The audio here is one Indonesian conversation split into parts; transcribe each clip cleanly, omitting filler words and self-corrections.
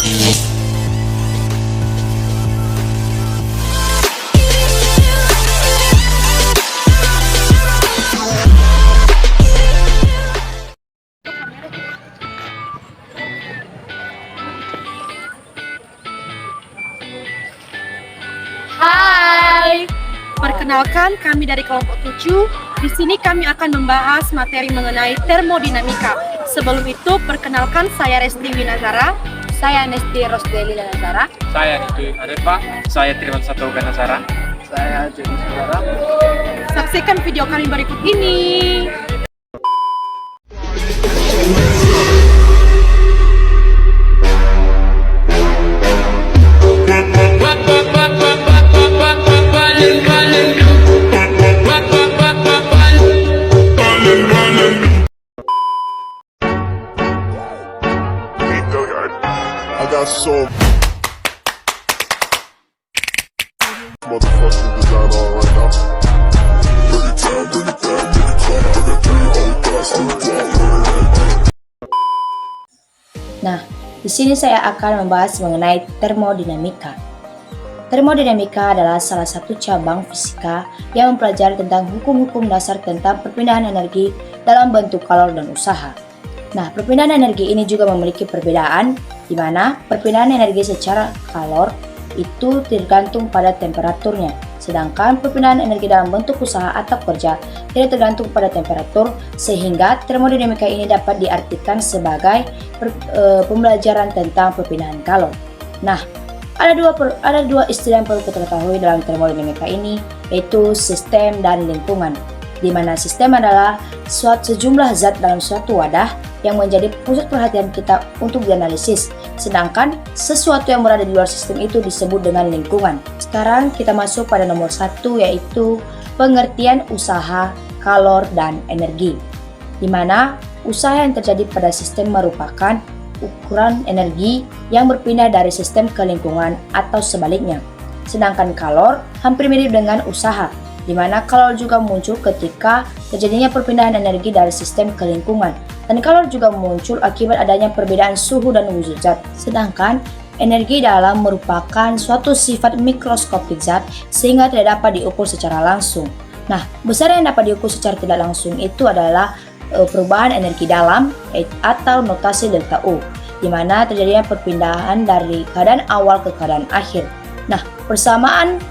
Hai, perkenalkan kami dari kelompok 7. Di sini kami akan membahas materi mengenai termodinamika. Sebelum itu, perkenalkan saya Resti Winazara. Saya Nesti Rosdeli Nazara. Saya Niki Adepa. Saya Triwan Satoga Nazara. Saya Joni Saudara. Saksikan video kami berikut ini. I got so motherfucking design on right now. Bring it down, bring it down, bring it down. I got 3 old guys to Nah, di sini saya akan membahas mengenai termodinamika. Termodinamika adalah salah satu cabang fisika yang mempelajari tentang hukum-hukum dasar tentang perpindahan energi dalam bentuk kalor dan usaha. Nah, perpindahan energi ini juga memiliki perbedaan, di mana perpindahan energi secara kalor itu tergantung pada temperaturnya, sedangkan perpindahan energi dalam bentuk usaha atau kerja tidak tergantung pada temperatur, sehingga termodinamika ini dapat diartikan sebagai pembelajaran tentang perpindahan kalor. Nah, ada dua istilah yang perlu kita ketahui dalam termodinamika ini, yaitu sistem dan lingkungan, di mana sistem adalah sejumlah zat dalam suatu wadah yang menjadi pusat perhatian kita untuk dianalisis, sedangkan sesuatu yang berada di luar sistem itu disebut dengan lingkungan. Sekarang kita masuk pada nomor 1, yaitu pengertian usaha, kalor, dan energi, di mana usaha yang terjadi pada sistem merupakan ukuran energi yang berpindah dari sistem ke lingkungan atau sebaliknya, sedangkan kalor hampir mirip dengan usaha, di mana kalor juga muncul ketika terjadinya perpindahan energi dari sistem ke lingkungan, dan kalor juga muncul akibat adanya perbedaan suhu dan wujud zat. Sedangkan energi dalam merupakan suatu sifat mikroskopik zat sehingga tidak dapat diukur secara langsung. Nah, besar yang dapat diukur secara tidak langsung itu adalah perubahan energi dalam atau notasi delta U, di mana terjadinya perpindahan dari keadaan awal ke keadaan akhir. Nah, persamaan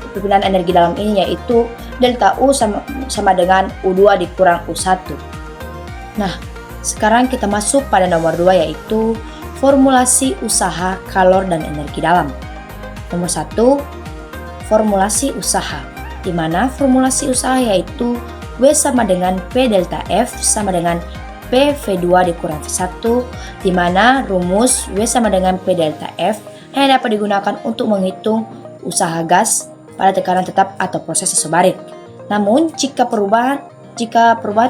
perpindahan energi dalam ini yaitu delta U sama dengan U2 dikurang U1. Nah, sekarang kita masuk pada nomor 2, yaitu formulasi usaha, kalor, dan energi dalam. Nomor 1, formulasi usaha, di mana formulasi usaha yaitu W sama dengan P delta F sama dengan P V2 dikurang V1, di mana rumus W sama dengan P delta F hanya dapat digunakan untuk menghitung usaha gas pada tekanan tetap atau proses isobarik. Namun, jika perubahan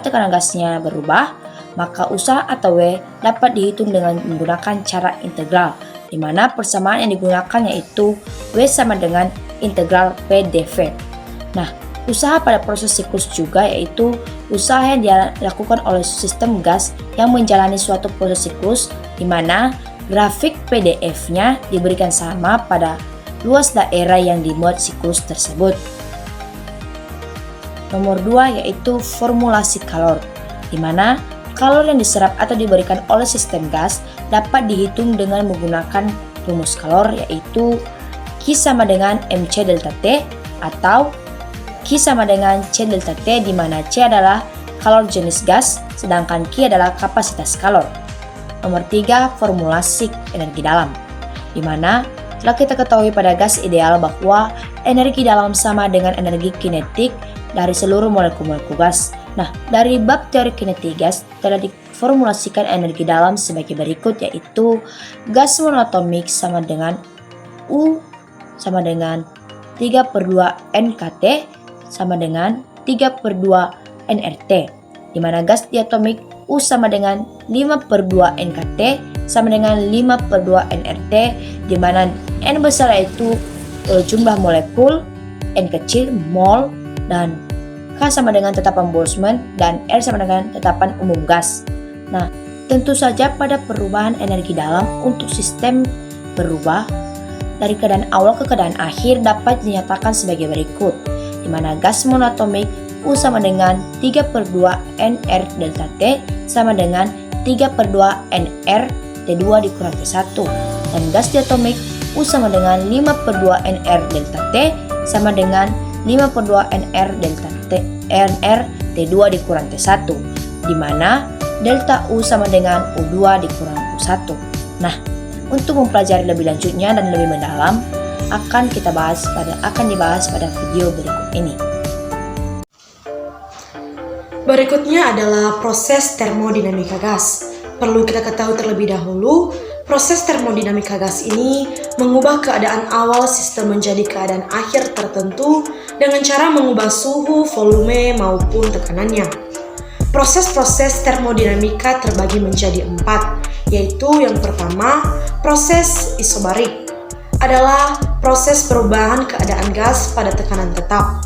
tekanan gasnya berubah, maka usaha atau W dapat dihitung dengan menggunakan cara integral, di mana persamaan yang digunakan yaitu W sama dengan integral P dV. Nah, usaha pada proses siklus juga yaitu usaha yang dilakukan oleh sistem gas yang menjalani suatu proses siklus, di mana grafik PDF-nya diberikan sama pada luas daerah yang dimuat siklus tersebut. Nomor 2 yaitu formulasi kalor, di mana kalor yang diserap atau diberikan oleh sistem gas dapat dihitung dengan menggunakan rumus kalor yaitu Q sama dengan MC delta T atau Q sama dengan C delta T, di mana C adalah kalor jenis gas sedangkan Q adalah kapasitas kalor. Nomor 3, formulasi energi dalam, di mana telah kita ketahui pada gas ideal bahwa energi dalam sama dengan energi kinetik dari seluruh molekul-molekul gas. Nah, dari bab teori kinetik gas telah diformulasikan energi dalam sebagai berikut, yaitu gas monoatomik sama dengan U sama dengan 3/2 NKT sama dengan 3/2 nRT, di mana gas diatomik U sama dengan 5/2 NKT sama dengan 5/2 nRT, di mana N besar yaitu jumlah molekul, N kecil mol, dan K sama dengan tetapan Boltzmann, dan R sama dengan tetapan umum gas. Nah, Tentu saja pada perubahan energi dalam untuk sistem berubah dari keadaan awal ke keadaan akhir dapat dinyatakan sebagai berikut, di mana gas monoatomik U sama dengan 3/2 NR delta T sama dengan 3/2 NR T2 dikurang T1, dan gas diatomik U sama dengan 5/2 NR delta T sama dengan 5/2 NR delta T NR T2 dikurang T1, di mana delta U sama dengan U2 dikurang U1. Nah, untuk mempelajari lebih lanjutnya dan lebih mendalam akan dibahas pada video berikut ini. Berikutnya adalah proses termodinamika gas. Perlu kita ketahui terlebih dahulu, proses termodinamika gas ini mengubah keadaan awal sistem menjadi keadaan akhir tertentu dengan cara mengubah suhu, volume, maupun tekanannya. Proses-proses termodinamika terbagi menjadi 4, yaitu yang pertama, proses isobarik adalah proses perubahan keadaan gas pada tekanan tetap.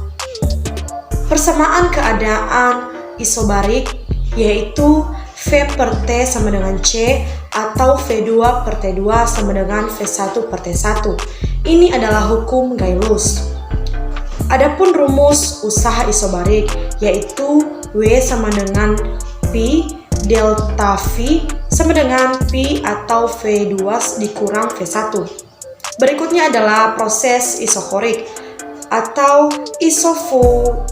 Persamaan keadaan isobarik yaitu V per T sama dengan C atau V2 per T2 sama dengan V1 per T1. Ini adalah hukum Gay-Luz. Adapun rumus usaha isobarik yaitu W sama dengan P delta V sama dengan P atau V2 dikurang V1. Berikutnya adalah proses isokorik atau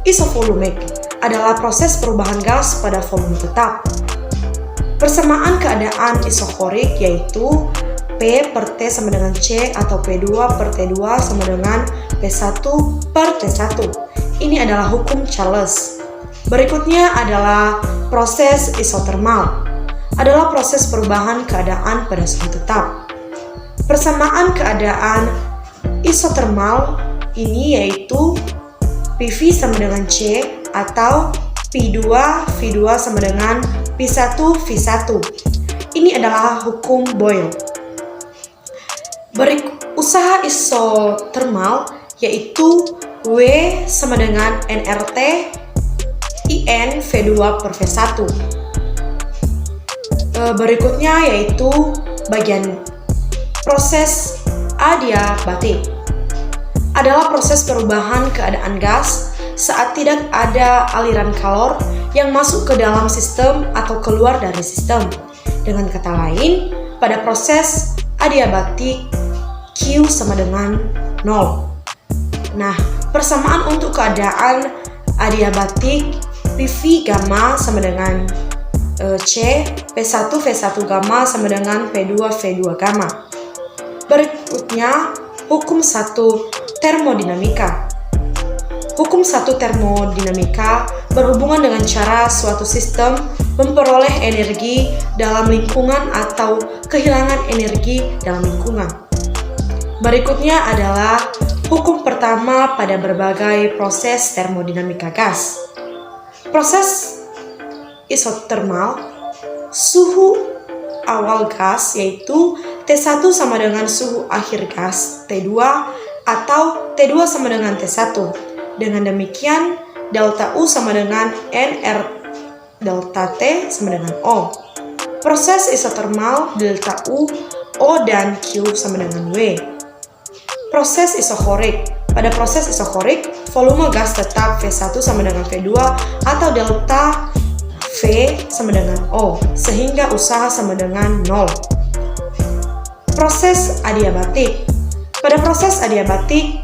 isovolumik adalah proses perubahan gas pada volume tetap. Persamaan keadaan isokorik yaitu P per T sama dengan C atau P2 per T2 sama dengan P1 per T1. Ini adalah hukum Charles. Berikutnya adalah proses isotermal, adalah proses perubahan keadaan pada suhu tetap. Persamaan keadaan isotermal ini yaitu PV sama dengan C atau P2 V2 sama dengan P1 V1. Ini adalah hukum Boyle. Usaha isotermal yaitu W sama dengan nRT IN V2 per V1. Berikutnya yaitu bagian proses adiabatik. Adalah proses perubahan keadaan gas saat tidak ada aliran kalor yang masuk ke dalam sistem atau keluar dari sistem. Dengan kata lain, pada proses adiabatik Q sama dengan 0. Nah, persamaan untuk keadaan adiabatik PV gamma sama dengan C, P1 V1 gamma sama dengan P2 V2 gamma. Berikutnya, hukum 1 termodinamika. Hukum 1 termodinamika berhubungan dengan cara suatu sistem memperoleh energi dalam lingkungan atau kehilangan energi dalam lingkungan. Berikutnya adalah hukum pertama pada berbagai proses termodinamika gas. Proses isotermal, suhu awal gas yaitu T1 sama dengan suhu akhir gas T2 atau T2 sama dengan T1. Dengan demikian, delta U sama dengan NR delta T sama dengan O. Proses isotermal delta U, O dan Q sama dengan W. Proses isokorik. Pada proses isokorik, volume gas tetap V1 sama dengan V2 atau delta V sama dengan O, sehingga usaha sama dengan 0. Proses adiabatik. Pada proses adiabatik,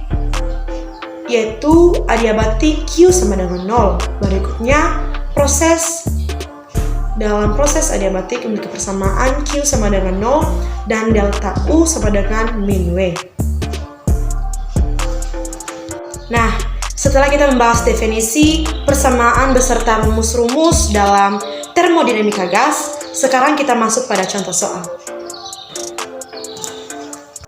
yaitu adiabatik Q sama dengan 0. Berikutnya, dalam proses adiabatik memiliki persamaan Q sama dengan 0 dan delta U sama dengan min W. Nah, setelah kita membahas definisi, persamaan beserta rumus-rumus dalam termodinamika gas, sekarang kita masuk pada contoh soal.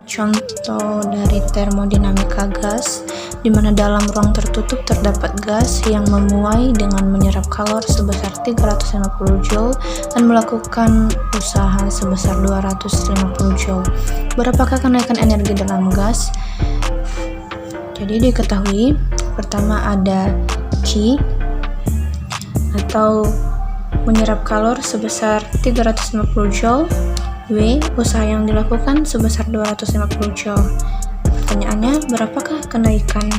Contoh dari termodinamika gas, di mana dalam ruang tertutup terdapat gas yang memuai dengan menyerap kalor sebesar 350 Joule dan melakukan usaha sebesar 250 Joule. Berapakah kenaikan energi dalam gas? Jadi diketahui, pertama ada Q atau menyerap kalor sebesar 350 Joule. W. Usaha yang dilakukan sebesar 250 Joule. Pertanyaannya, berapakah kenaikan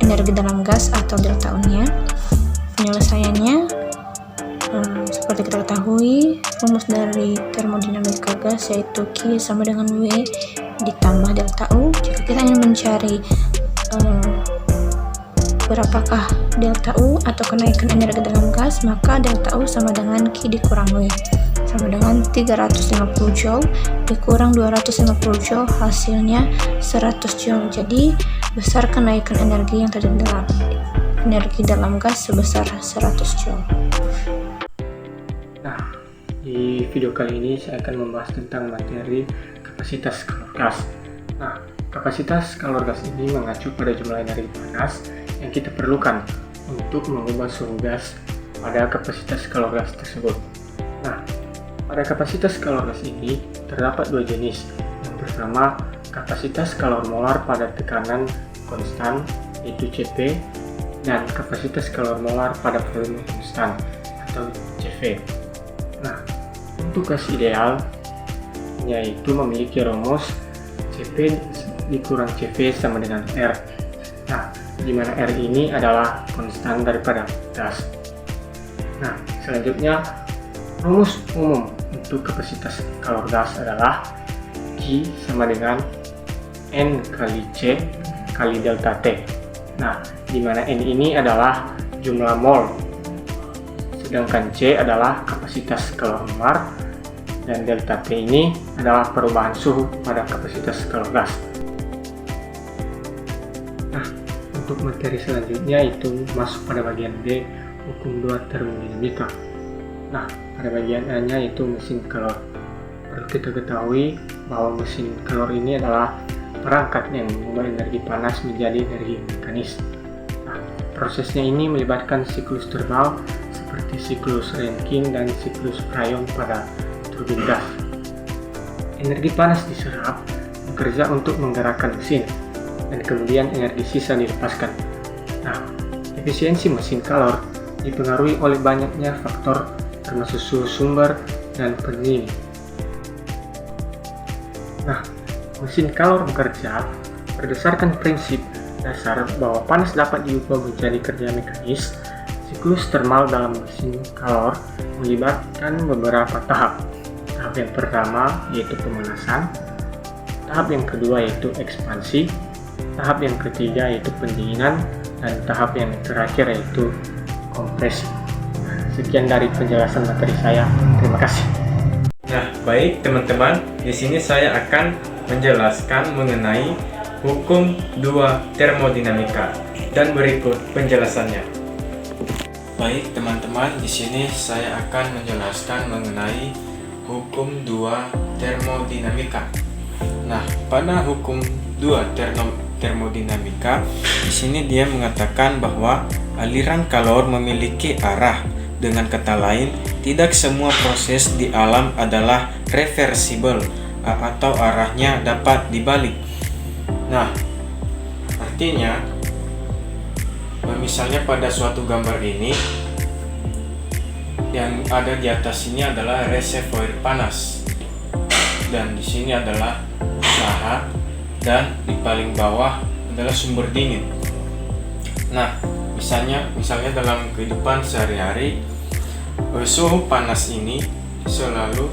energi dalam gas atau delta U-nya? Penyelesaiannya, seperti kita ketahui, rumus dari termodinamika gas yaitu Q sama dengan W ditambah delta U. Jika kita ingin mencari berapakah delta U atau kenaikan energi dalam gas, maka delta U sama dengan Q dikurang W, sama dengan 350 Joule dikurang 250 Joule, hasilnya 100 Joule. Jadi besar kenaikan energi yang terjadi dalam energi dalam gas sebesar 100 Joule. Nah, di video kali ini saya akan membahas tentang materi kapasitas kalor gas. Nah, kapasitas kalor gas ini mengacu pada jumlah energi panas yang kita perlukan untuk mengubah suhu gas pada kapasitas kalor gas tersebut. Nah, pada kapasitas kalor gas ini terdapat dua jenis. Yang pertama, kapasitas kalor molar pada tekanan konstan, yaitu Cp, dan kapasitas kalor molar pada volume konstan, atau Cv. Nah, untuk gas ideal, yaitu memiliki rumus Cp dikurang Cv sama dengan R. Nah, di mana R ini adalah konstan daripada gas. Nah, selanjutnya, rumus umum untuk kapasitas kalor gas adalah Q sama dengan N kali C kali delta T. Nah, di mana N ini adalah jumlah mol, sedangkan C adalah kapasitas kalor molar, dan delta T ini adalah perubahan suhu pada kapasitas kalor gas. Nah, untuk materi selanjutnya itu masuk pada bagian B, hukum 2 termodinamika. Nah, pada bagian A-nya yaitu mesin kalor. Perlu kita ketahui bahwa mesin kalor ini adalah perangkat yang mengubah energi panas menjadi energi mekanis. Nah, prosesnya ini melibatkan siklus termal seperti siklus Rankine dan siklus Fryon pada turbin gas. Energi panas diserap bekerja untuk menggerakkan mesin, dan kemudian energi sisa dilepaskan. Nah, efisiensi mesin kalor dipengaruhi oleh banyaknya faktor termasuk suhu sumber dan pendingin. Nah, mesin kalor bekerja berdasarkan prinsip dasar bahwa panas dapat diubah menjadi kerja mekanis. Siklus termal dalam mesin kalor melibatkan beberapa tahap. Tahap yang pertama yaitu pemanasan, tahap yang kedua yaitu ekspansi, tahap yang ketiga yaitu pendinginan, dan tahap yang terakhir yaitu kompresi. Sekian dari penjelasan materi saya. Terima kasih. Nah, baik teman-teman, di sini saya akan menjelaskan mengenai hukum 2 termodinamika, dan berikut penjelasannya. Baik teman-teman, di sini saya akan menjelaskan mengenai hukum 2 termodinamika. Nah, pada hukum 2 termodinamika, di sini dia mengatakan bahwa aliran kalor memiliki arah. Dengan kata lain, tidak semua proses di alam adalah reversible atau arahnya dapat dibalik. Nah, artinya misalnya pada suatu gambar ini yang ada di atas ini adalah reservoir panas, dan di sini adalah usaha, dan di paling bawah adalah sumber dingin. Nah, misalnya dalam kehidupan sehari-hari, suhu panas ini selalu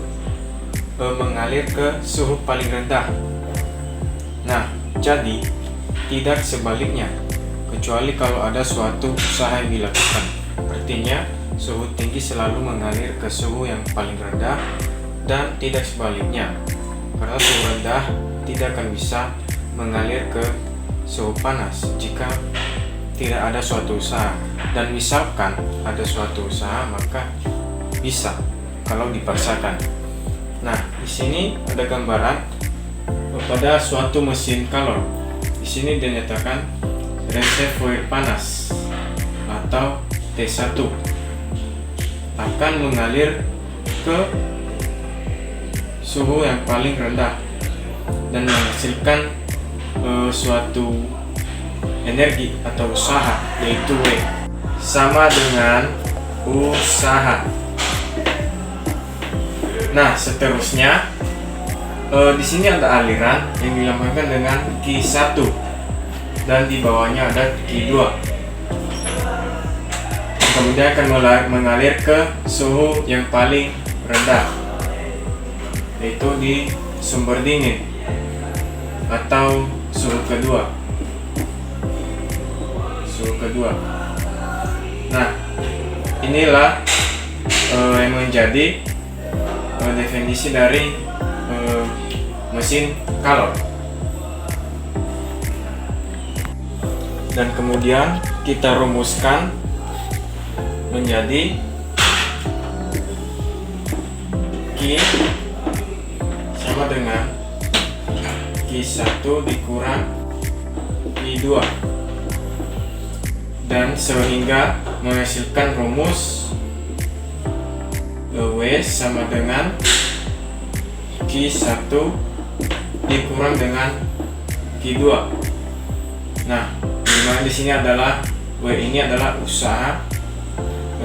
mengalir ke suhu paling rendah. Nah, jadi tidak sebaliknya, kecuali kalau ada suatu usaha yang dilakukan. Artinya, suhu tinggi selalu mengalir ke suhu yang paling rendah, dan tidak sebaliknya, karena suhu rendah tidak akan bisa mengalir ke suhu panas jika tidak ada suatu usaha. Dan misalkan ada suatu usaha, maka bisa kalau dipaksakan. Nah, di sini ada gambaran pada suatu mesin kalor. Di sini dinyatakan reservoir panas atau T1 akan mengalir ke suhu yang paling rendah dan menghasilkan suatu energi atau usaha, yaitu W sama dengan usaha. Nah, seterusnya di sini ada aliran yang dilambangkan dengan Q1 dan di bawahnya ada Q2. Kemudian akan mengalir ke suhu yang paling rendah, yaitu di sumber dingin atau suhu kedua. Nah, inilah yang menjadi definisi dari mesin kalor. Dan kemudian kita rumuskan menjadi Q sama dengan Q1 dikurang Q2, dan sehingga menghasilkan rumus W sama dengan Q1 dikurang dengan Q2. Nah, dimana di sini adalah W ini adalah usaha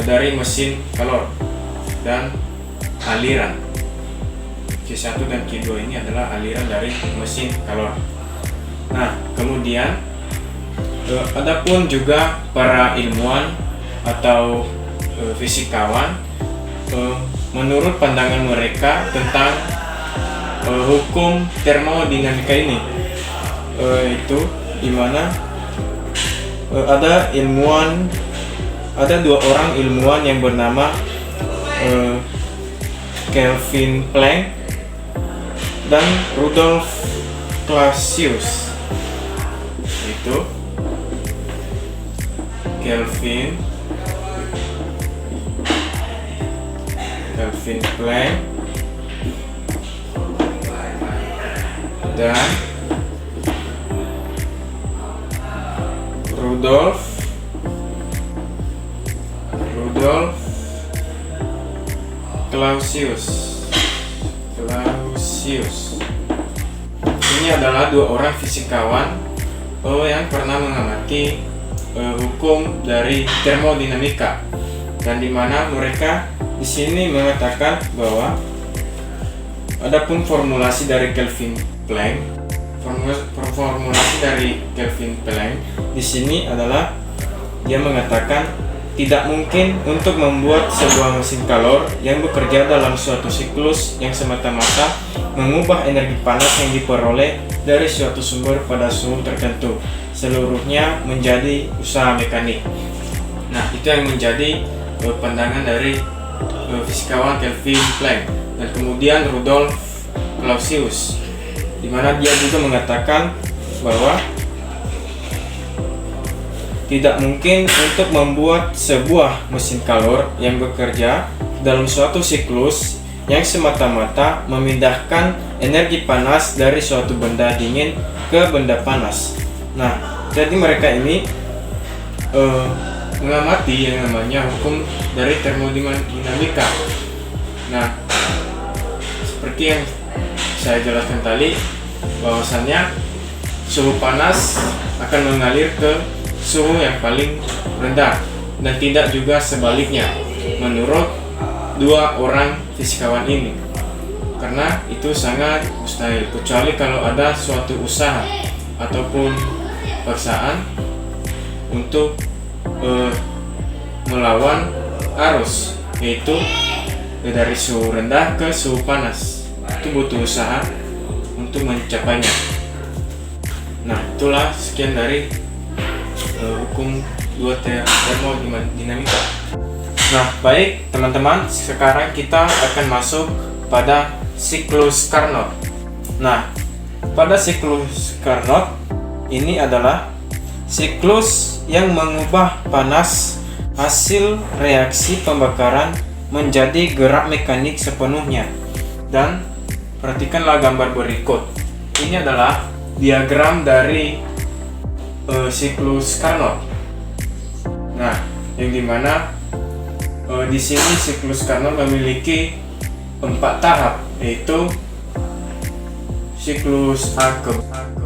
dari mesin kalor dan aliran. Q1 dan Q2 ini adalah aliran dari mesin kalor. Nah, kemudian adapun juga para ilmuwan atau fisikawan, menurut pandangan mereka tentang hukum termodinamika ini, itu dimana ada dua orang ilmuwan yang bernama Kelvin Planck dan Rudolf Clausius. Itu Kelvin Planck dan Rudolf Clausius. Ini adalah dua orang fisikawan yang pernah mengamati hukum dari termodinamika, dan dimana mereka di sini mengatakan bahwa adapun formulasi dari Kelvin Planck, di sini adalah dia mengatakan tidak mungkin untuk membuat sebuah mesin kalor yang bekerja dalam suatu siklus yang semata-mata mengubah energi panas yang diperoleh dari suatu sumber pada suhu tertentu, seluruhnya menjadi usaha mekanik. Nah, itu yang menjadi pandangan dari fisikawan Kelvin Planck. Dan kemudian Rudolf Clausius, di mana dia juga mengatakan bahwa tidak mungkin untuk membuat sebuah mesin kalor yang bekerja dalam suatu siklus yang semata-mata memindahkan energi panas dari suatu benda dingin ke benda panas. Nah, jadi mereka ini mengamati yang namanya hukum dari termodinamika. Nah, seperti yang saya jelaskan tadi, bahwasannya suhu panas akan mengalir ke suhu yang paling rendah, dan tidak juga sebaliknya menurut dua orang fisikawan ini, karena itu sangat mustahil kecuali kalau ada suatu usaha ataupun paksaan untuk melawan arus, yaitu dari suhu rendah ke suhu panas. Itu butuh usaha untuk mencapainya. Nah, itulah sekian dari hukum dua termodinamika. Nah, baik teman-teman, sekarang kita akan masuk pada siklus Carnot. Nah, pada siklus Carnot ini adalah siklus yang mengubah panas hasil reaksi pembakaran menjadi gerak mekanik sepenuhnya. Dan perhatikanlah gambar berikut. Ini adalah diagram dari siklus Carnot. Nah, yang dimana di sini siklus Carnot memiliki 4 tahap, yaitu siklus A ke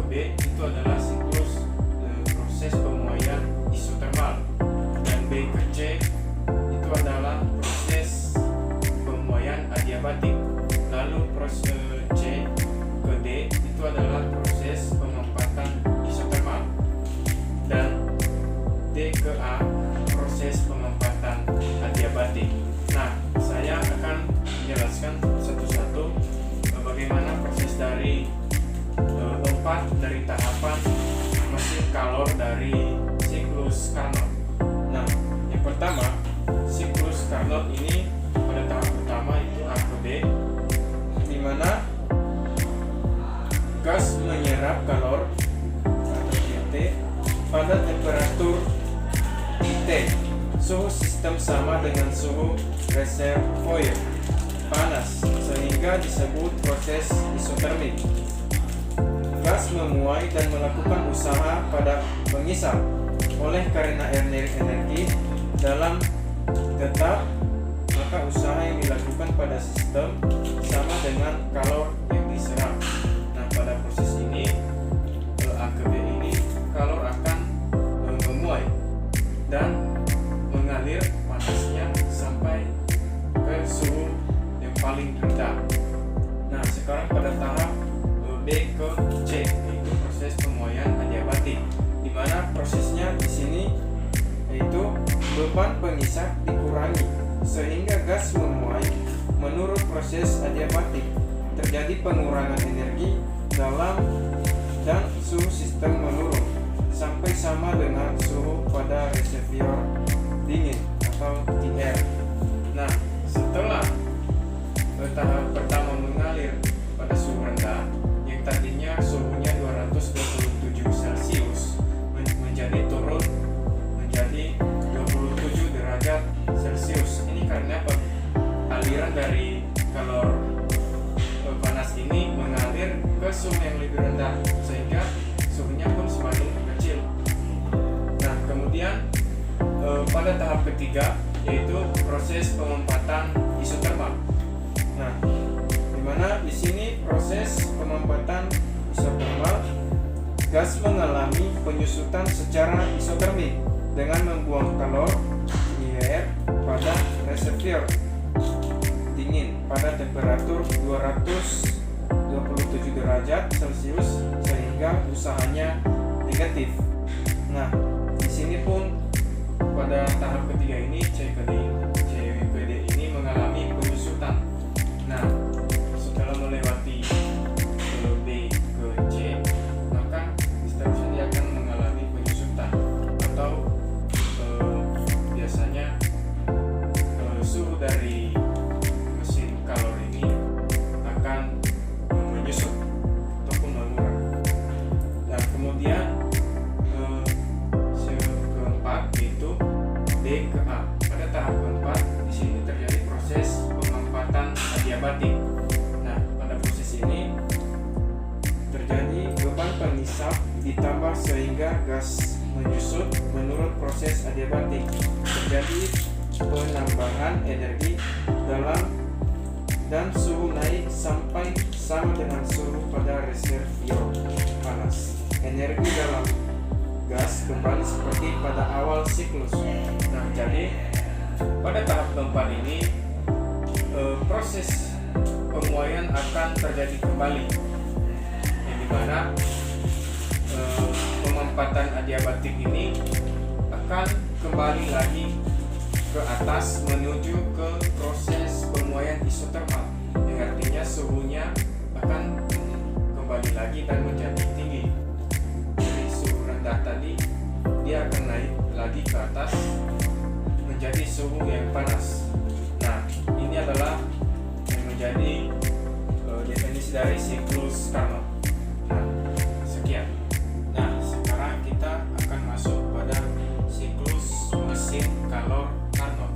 B itu adalah siklus proses pemuaian isotermal, dan B ke C itu adalah proses pemuaian adiabatik. dari tahapan mesin Carnot dari siklus Carnot. Nah, yang pertama, siklus Carnot ini pada tahap pertama itu A ke B, di mana gas menyerap kalor atau QT pada temperatur T. Suhu sistem sama dengan suhu reservoir panas, sehingga disebut proses isotermik. Gas memuai dan melakukan usaha pada pengisap. Oleh karena energi dalam tetap, maka usaha yang dilakukan pada sistem sama dengan kalor yang diserap. Nah, pada proses ini A ke B ini kalor akan memuai dan mengalir panasnya sampai ke suhu yang paling rendah. Nah, sekarang pada tahap B ke C, yaitu proses pemuaian adiabatik, di mana prosesnya di sini yaitu beban pengisap dikurangi sehingga gas memuai. Menurut proses adiabatik terjadi pengurangan energi dalam dan suhu sistem menurun sampai sama dengan suhu pada reservoir dingin atau TR. Nah, setelah tahap pertama mengalir pada suhu rendah yang tadinya suhunya 227 Celcius menjadi turun menjadi 27 derajat Celcius. Ini karena aliran dari kalor panas ini mengalir ke suhu yang lebih rendah sehingga suhunya pun semakin kecil. Nah, kemudian pada tahap ketiga yaitu proses pemempatan isotermal. Nah, dimana di sini proses pemempatan isotermal, gas mengalami penyusutan secara isotermik dengan membuang kalor air pada reservoir dingin pada temperatur 227 derajat Celcius sehingga usahanya negatif. Nah, di sini pun pada tahap ketiga ini C ke D ini mengalami penyusutan. Nah, setelah melewati B ke C, maka seterusnya dia akan mengalami penyusutan atau biasanya suhu dari mesin kalor ini akan menyusut ataupun mengurang. Dan kemudian keempat yaitu D ke A. Pada tahap keempat di sini terjadi proses pemempatan adiabatik. Nah, pada proses ini terjadi beban pengisap ditambah sehingga gas menyusut. Menurut proses adiabatik terjadi penambahan energi dalam dan suhu naik sampai sama dengan suhu pada reservoir panas. Energi dalam gas kembali seperti pada awal siklus. Nah, jadi pada tahap keempat ini proses pemuaian akan terjadi kembali, yang dimana pemempatan adiabatik ini akan kembali lagi ke atas menuju ke proses pemuaian isotermal, yang artinya suhunya akan kembali lagi dan menjadi tinggi. Dari suhu rendah tadi dia akan naik lagi ke atas menjadi suhu yang panas. Nah, ini adalah yang menjadi definisi dari siklus Carnot. Nah, sekian. Nah, sekarang kita akan masuk pada siklus mesin kalor Carnot.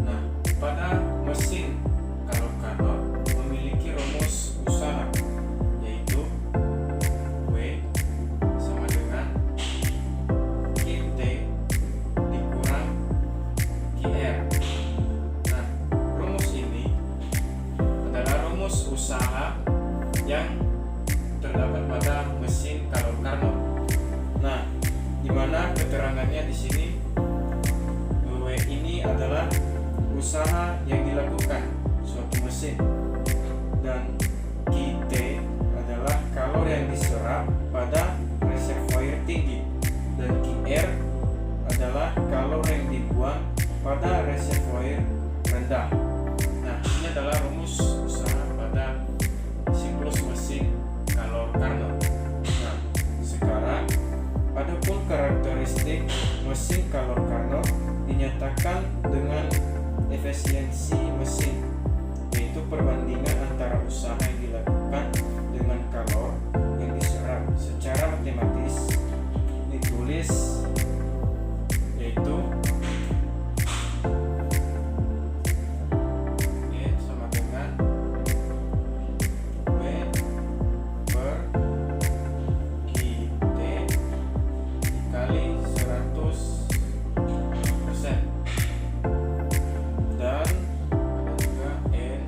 Nah, pada mesin kalor Carnot memiliki rumus usaha, yaitu W sama dengan QT dikurang QR. Nah, rumus ini adalah rumus usaha yang terdapat pada mesin kalor Carnot. Nah, dimana keterangannya di sini W ini adalah usaha yang dilakukan suatu mesin dan QT adalah kalor yang diserap pada reservoir tinggi dan QR adalah kalor yang dibuang pada reservoir rendah. Nah, ini adalah rumus usaha pada siklus mesin kalor Carnot. kalor Carnot dinyatakan dengan efisiensi mesin, yaitu perbandingan antara usaha yang dilakukan dengan kalor yang diserap. Secara matematis ditulis yaitu E sama dengan W per QT dikali 100%, dan ada juga N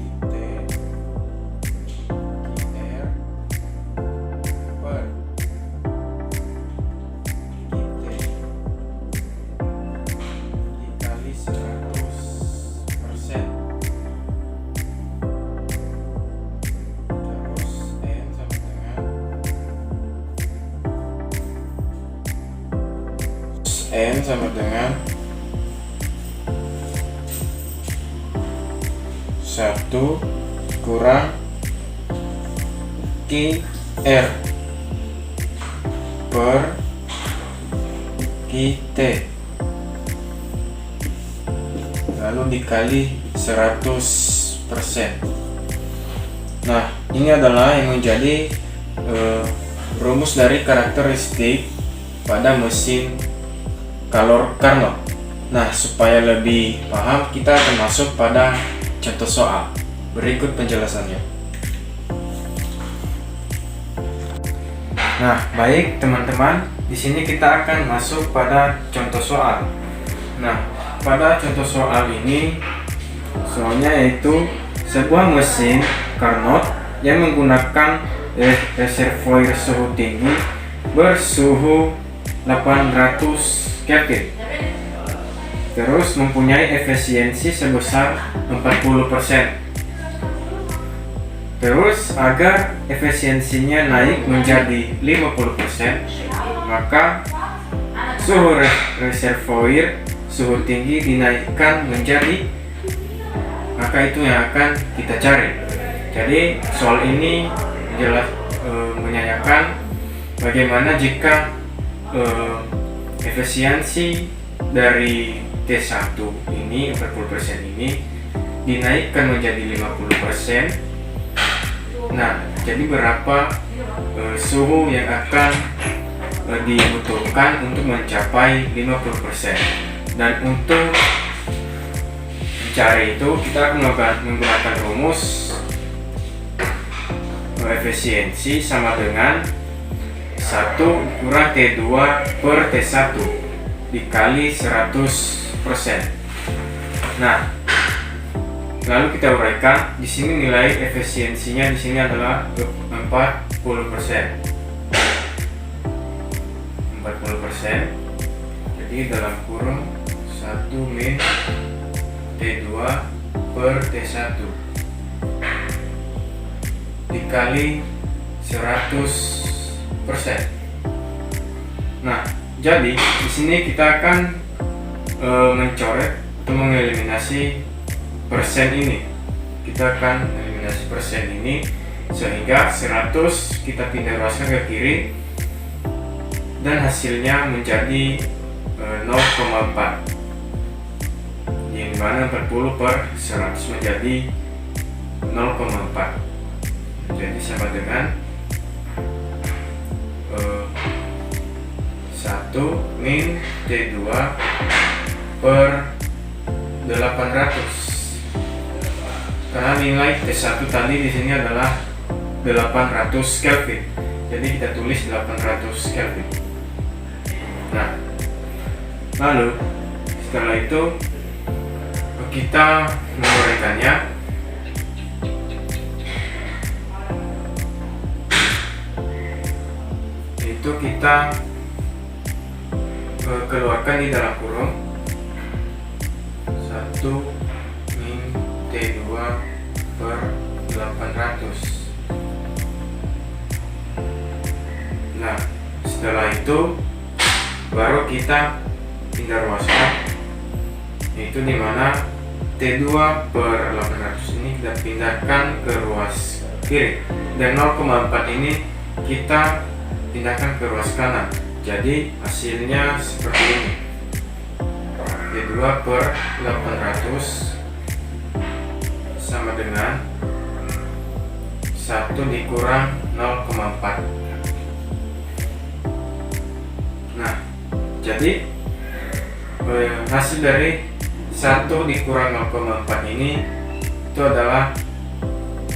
QT QR per QT dikali 100%. Terus N sama dengan N sama dengan 1 kurang QR per QT lalu dikali 100%. Nah, ini adalah yang menjadi rumus dari karakteristik pada mesin kalor Carnot. Nah, supaya lebih paham, kita akan masuk pada contoh soal. Berikut penjelasannya. Nah, baik teman-teman, di sini kita akan masuk pada contoh soal. Nah, pada contoh soal ini, soalnya yaitu sebuah mesin Carnot yang menggunakan reservoir suhu tinggi bersuhu 800 Kelvin. Terus mempunyai efisiensi sebesar 40%. Terus agar efisiensinya naik menjadi 50%, maka suhu reservoir suhu tinggi dinaikkan menjadi, maka itu yang akan kita cari. Jadi soal ini jelas menanyakan bagaimana jika efisiensi dari T1 ini 40% ini dinaikkan menjadi 50%. Nah, jadi berapa suhu yang akan dibutuhkan untuk mencapai 50%. Dan untuk mencari itu kita akan menggunakan rumus efisiensi sama dengan 1 kurang T2 per T1 dikali 100%. Nah, lalu kita uraikan. Di sini nilai efisiensinya di sini adalah 40%. Jadi dalam kurung 1 min T2 per T1 dikali 100%. Nah, jadi di sini kita akan mencoret atau mengeliminasi persen ini. Kita akan eliminasi persen ini sehingga 100 kita pindah ruaskan ke kiri dan hasilnya menjadi 0,4, yang mana 40 per 100 menjadi 0,4. Jadi sama dengan 1 min T2 per 800. Karena nilai T1 tadi di sini adalah 800 Kelvin. Jadi kita tulis 800 Kelvin. Nah, lalu setelah itu kita menguraikannya. Itu kita keluarkan di dalam kurung 1 min T2 per 800. Nah, setelah itu baru kita pindah ruaskan, yaitu dimana T2 per 800 ini kita pindahkan ke kiri, dan 0,4 ini kita pindahkan ke ruas kanan. Jadi hasilnya seperti ini, T2 per 800 sama dengan 1 dikurang 0,4. Nah, jadi hasil dari 1 dikurang 0,4 ini itu adalah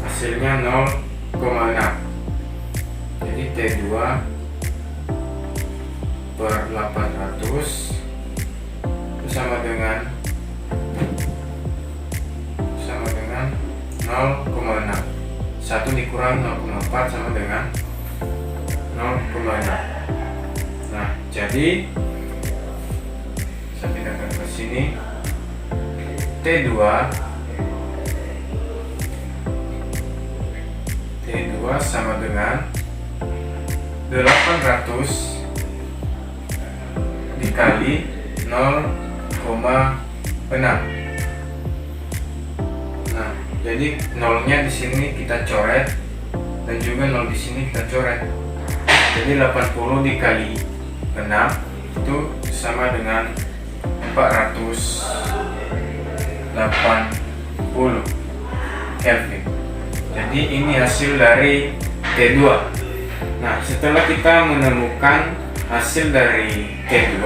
hasilnya 0,6. Jadi T2 per 800 itu sama dengan 0,6. 1 dikurang 0,4 sama dengan 0,6. Nah, jadi saya pindahkan ke sini. T2 sama dengan 800 dikali 0,6. Nah, jadi nolnya di sini kita coret dan juga 0 di sini kita coret. Jadi 80 dikali 6 itu sama dengan 480 Kelvin. Jadi ini hasil dari T2. Nah, setelah kita menemukan hasil dari T2,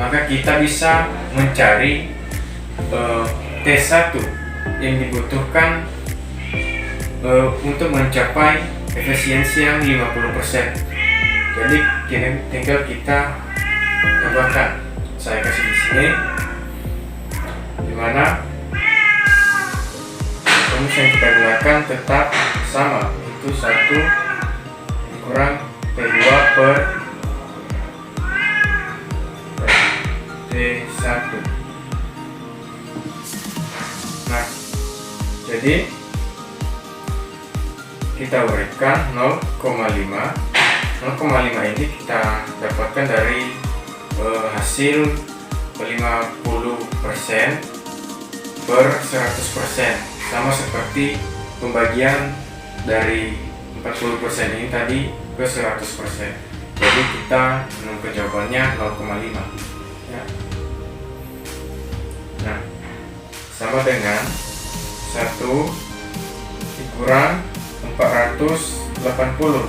maka kita bisa mencari T1 yang dibutuhkan untuk mencapai efisiensi yang 50%. Jadi tinggal kita tambahkan. Saya kasih di sini, dimana rumus yang kita gunakan tetap sama, itu 1 dikurang T2 per T1. Nah, jadi kita uraikan 0,5. 0,5 ini kita dapatkan dari hasil 50% per 100%, sama seperti pembagian dari 40% ini tadi ke 100%. Jadi kita menemukan jawabannya 0,5 ya. Nah, sama dengan 1 dikurang 480,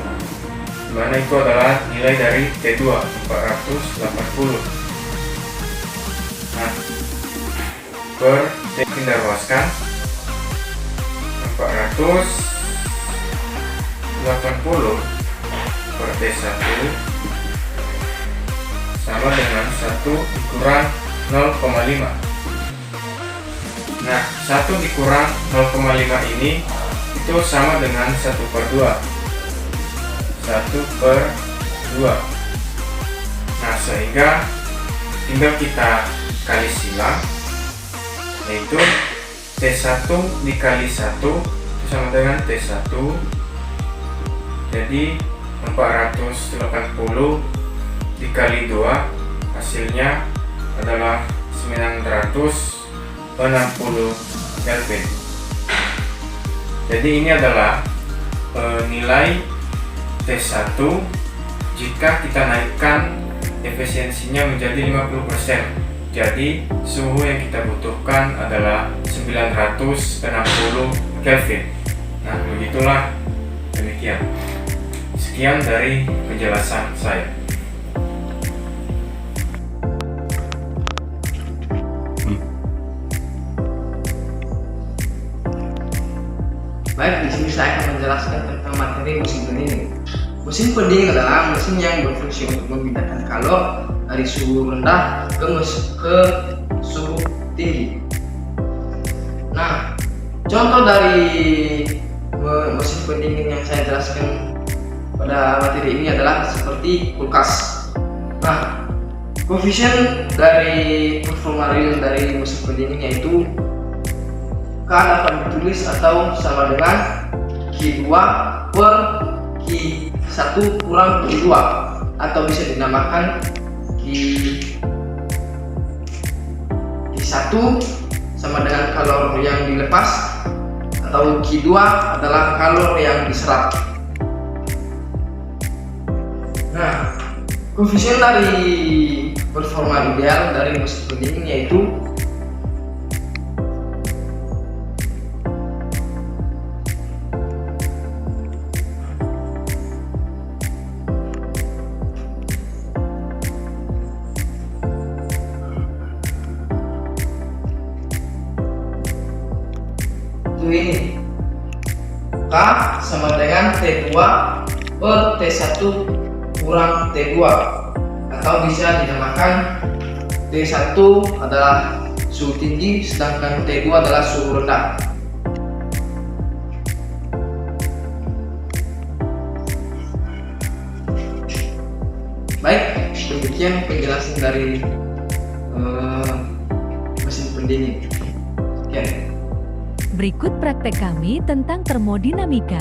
dimana itu adalah nilai dari T2, 480. Nah, per T kita ruaskan, 480 per T1 sama dengan 1 dikurang 0,5. Nah, 1 dikurang 0,5 ini itu sama dengan 1/2. 1/2. Nah, sehingga tinggal kita kali silang, yaitu T1 dikali 1 itu sama dengan T1. Jadi 480 dikali 2 hasilnya adalah 960 Kelvin. Jadi ini adalah nilai T1 jika kita naikkan efisiensinya menjadi 50%. Jadi suhu yang kita butuhkan adalah 960 Kelvin. Nah, begitulah, demikian. Sekian dari penjelasan saya. Baik, di sini saya akan menjelaskan tentang materi mesin pendingin. Mesin pendingin adalah mesin yang berfungsi untuk memindahkan kalor dari suhu rendah ke suhu tinggi. Nah, contoh dari mesin pendingin yang saya jelaskan pada materi ini adalah seperti kulkas. Nah, koefisien dari performa real dari mesin pendingin yaitu K dapat ditulis atau sama dengan Q2 per Q1 kurang Q2, atau bisa dinamakan Q1 sama dengan kalor yang dilepas atau Q2 adalah kalori yang diserap. Nah, koefisien dari performa ideal dari mesin pendingin yaitu ini K sama dengan T2 per T1 kurang T2, atau bisa dinamakan T1 adalah suhu tinggi sedangkan T2 adalah suhu rendah. Baik, demikian penjelasan dari mesin pendingin. Sekian. Berikut praktek kami tentang termodinamika.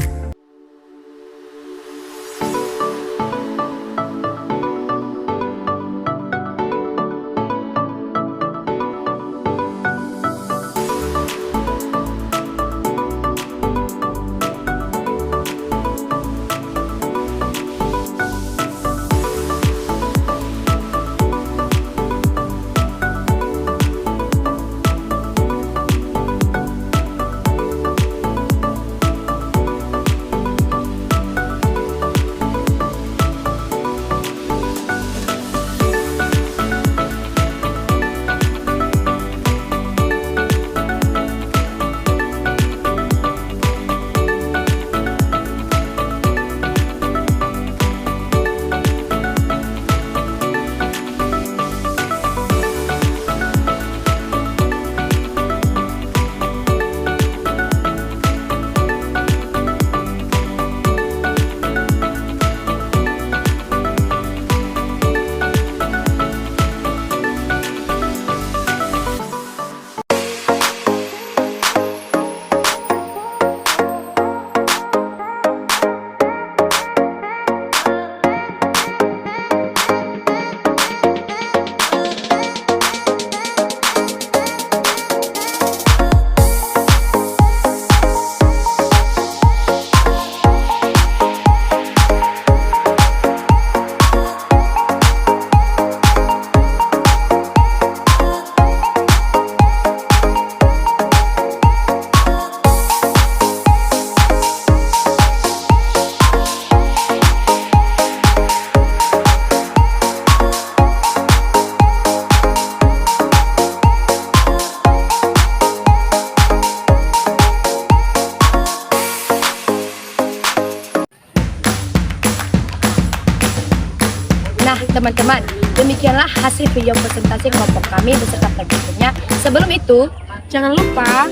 Nah, teman-teman, demikianlah hasil video presentasi kelompok kami beserta praktikumnya. Sebelum itu, jangan lupa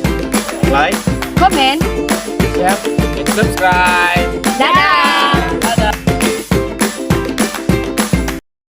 Like, komen, share, and subscribe. dadah!